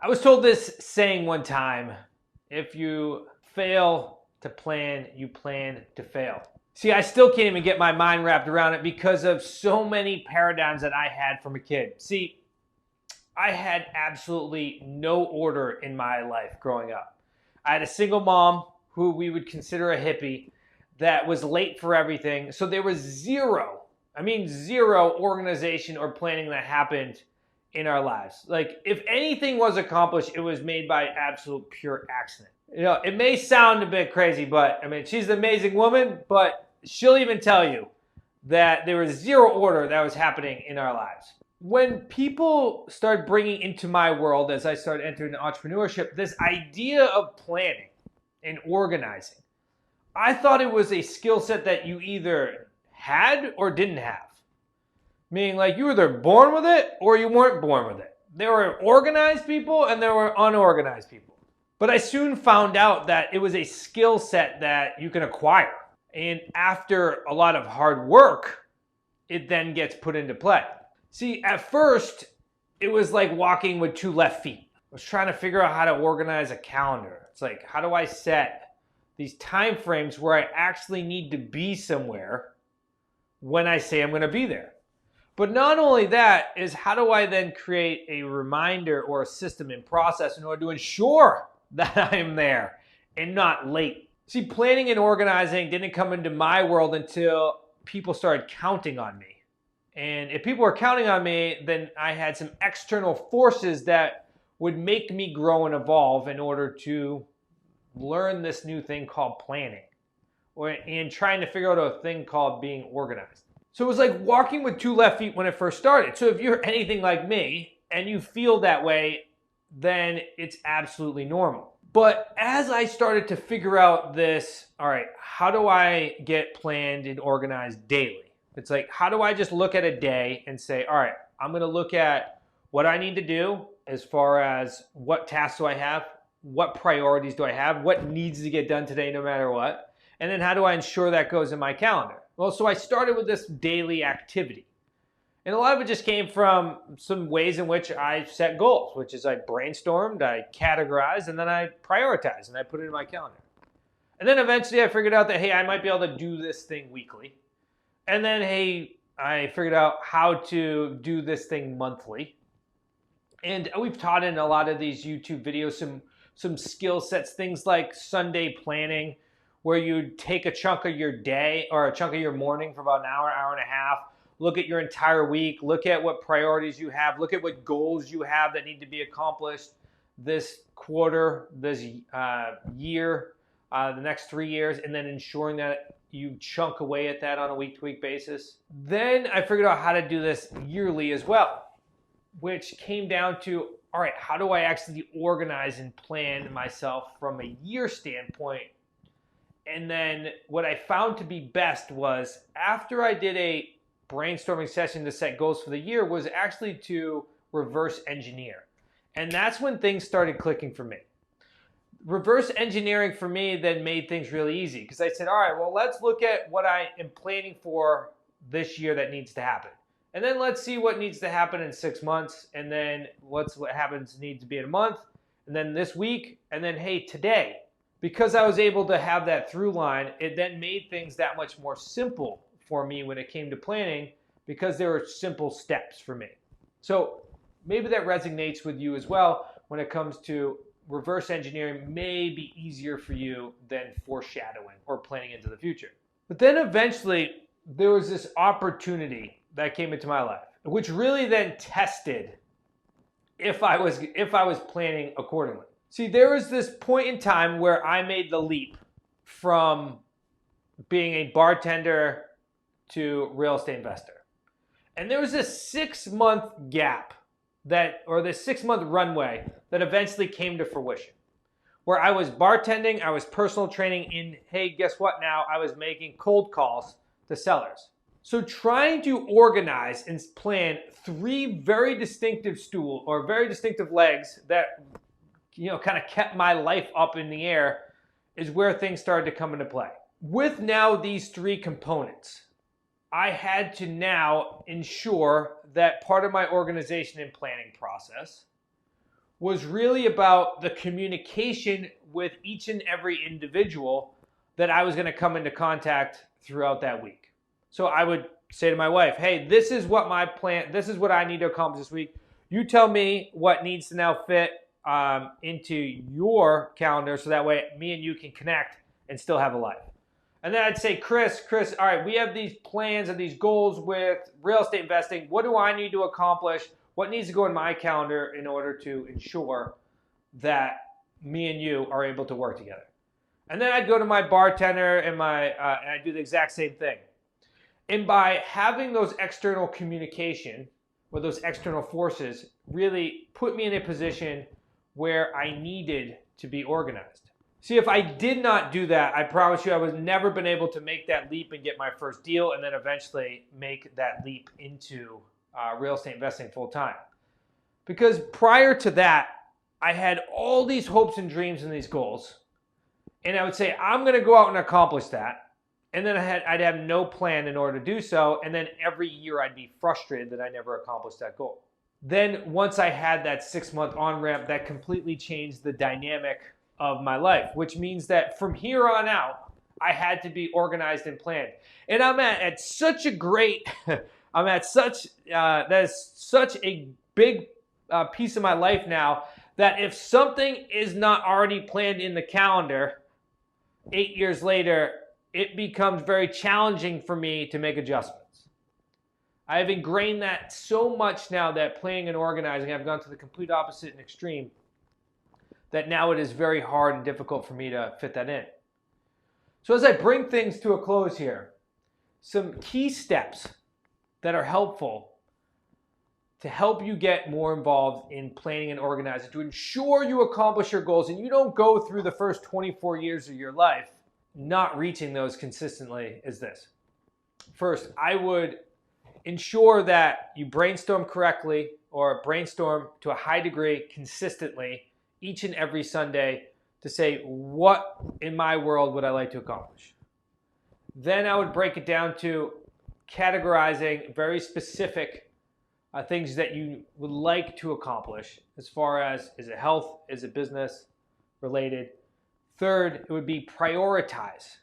I was told this saying one time: if you fail to plan, you plan to fail. See, I still can't even get my mind wrapped around it because of so many paradigms that I had from a kid. See, I had absolutely no order in my life growing up. I had a single mom who we would consider a hippie that was late for everything. So there was zero organization or planning that happened in our lives. Like, if anything was accomplished, it was made by absolute pure accident. You know, it may sound a bit crazy, but I mean, she's an amazing woman, but she'll even tell you that there was zero order that was happening in our lives. When people start bringing into my world, as I started entering entrepreneurship, this idea of planning and organizing, I thought it was a skill set that you either had or didn't have. Meaning, like, you were either born with it or you weren't born with it. There were organized people and there were unorganized people. But I soon found out that it was a skill set that you can acquire. And after a lot of hard work, it then gets put into play. See, at first, it was like walking with two left feet. I was trying to figure out how to organize a calendar. It's like, how do I set these time frames where I actually need to be somewhere when I say I'm going to be there? But not only that, is how do I then create a reminder or a system and process in order to ensure that I am there and not late? See, planning and organizing didn't come into my world until people started counting on me. And if people were counting on me, then I had some external forces that would make me grow and evolve in order to learn this new thing called planning, and trying to figure out a thing called being organized. So it was like walking with two left feet when it first started. So if you're anything like me and you feel that way, then it's absolutely normal. But as I started to figure out this, all right, how do I get planned and organized daily? It's like, how do I just look at a day and say, all right, I'm going to look at what I need to do as far as what tasks do I have, what priorities do I have, what needs to get done today no matter what, and then how do I ensure that goes in my calendar? Well, so I started with this daily activity. And a lot of it just came from some ways in which I set goals, which is I brainstormed, I categorized, and then I prioritized, and I put it in my calendar. And then eventually I figured out that, hey, I might be able to do this thing weekly. And then, hey, I figured out how to do this thing monthly. And we've taught in a lot of these YouTube videos some skill sets, things like Sunday planning, where you take a chunk of your day or a chunk of your morning for about an hour, hour and a half, look at your entire week, look at what priorities you have, look at what goals you have that need to be accomplished this quarter, this year, the next 3 years, and then ensuring that you chunk away at that on a week-to-week basis. Then I figured out how to do this yearly as well, which came down to, all right, how do I actually organize and plan myself from a year standpoint? And then what I found to be best was, after I did a brainstorming session to set goals for the year, was actually to reverse engineer. And that's when things started clicking for me. Reverse engineering for me then made things really easy, because I said, all right, well, let's look at what I am planning for this year that needs to happen. And then let's see what needs to happen in 6 months. And then what happens needs to be in a month. And then this week. And then, hey, today. Because I was able to have that through line, it then made things that much more simple for me when it came to planning, because there were simple steps for me. So maybe that resonates with you as well when it comes to reverse engineering. May be easier for you than foreshadowing or planning into the future. But then eventually there was this opportunity that came into my life, which really then tested if I was planning accordingly. See, there was this point in time where I made the leap from being a bartender to real estate investor. And there was this 6-month gap or this 6-month runway that eventually came to fruition, where I was bartending, I was personal training, and hey, guess what now? I was making cold calls to sellers. So trying to organize and plan 3 very distinctive legs that kind of kept my life up in the air is where things started to come into play. With now these 3 components, I had to now ensure that part of my organization and planning process was really about the communication with each and every individual that I was going to come into contact throughout that week. So I would say to my wife, hey, this is what my plan, this is what I need to accomplish this week. You tell me what needs to now fit into your calendar so that way me and you can connect and still have a life. And then I'd say, Chris, all right, we have these plans and these goals with real estate investing. What do I need to accomplish? What needs to go in my calendar in order to ensure that me and you are able to work together? And then I'd go to my bartender and I'd do the exact same thing. And by having those external communication or those external forces really put me in a position where I needed to be organized. See, if I did not do that, I promise you I would never been able to make that leap and get my first deal and then eventually make that leap into real estate investing full time. Because prior to that, I had all these hopes and dreams and these goals. And I would say, I'm going to go out and accomplish that. And then I'd have no plan in order to do so. And then every year I'd be frustrated that I never accomplished that goal. Then once I had that 6-month on-ramp, that completely changed the dynamic of my life, which means that from here on out, I had to be organized and planned. And I'm at such a great, that is such a big piece of my life now that if something is not already planned in the calendar, 8 years later, it becomes very challenging for me to make adjustments. I have ingrained that so much now that planning and organizing, I've gone to the complete opposite and extreme, that now it is very hard and difficult for me to fit that in. So as I bring things to a close here, some key steps that are helpful to help you get more involved in planning and organizing, to ensure you accomplish your goals and you don't go through the first 24 years of your life not reaching those consistently is this. First, I would ensure that you brainstorm correctly or brainstorm to a high degree consistently each and every Sunday to say, what in my world would I like to accomplish? Then I would break it down to categorizing very specific things that you would like to accomplish as far as, is it health, is it business related? Third, it would be prioritize.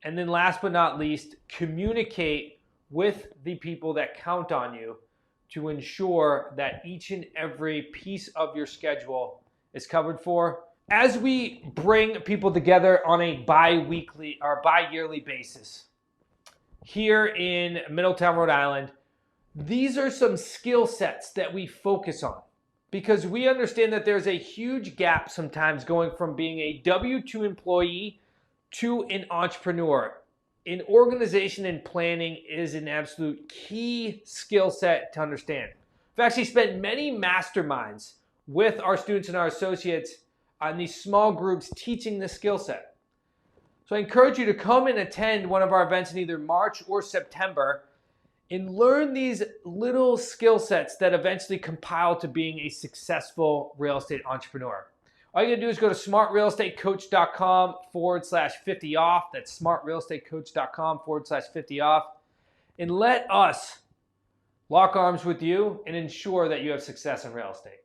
And then last but not least, communicate with the people that count on you to ensure that each and every piece of your schedule is covered for. As we bring people together on a bi-weekly or bi-yearly basis here in Middletown, Rhode Island, these are some skill sets that we focus on because we understand that there's a huge gap sometimes going from being a W-2 employee to an entrepreneur. In organization and planning is an absolute key skill set to understand. I've actually spent many masterminds with our students and our associates on these small groups teaching this skill set. So I encourage you to come and attend one of our events in either March or September and learn these little skill sets that eventually compile to being a successful real estate entrepreneur. All you gotta do is go to smartrealestatecoach.com/50 off. That's smartrealestatecoach.com/50 off. And let us lock arms with you and ensure that you have success in real estate.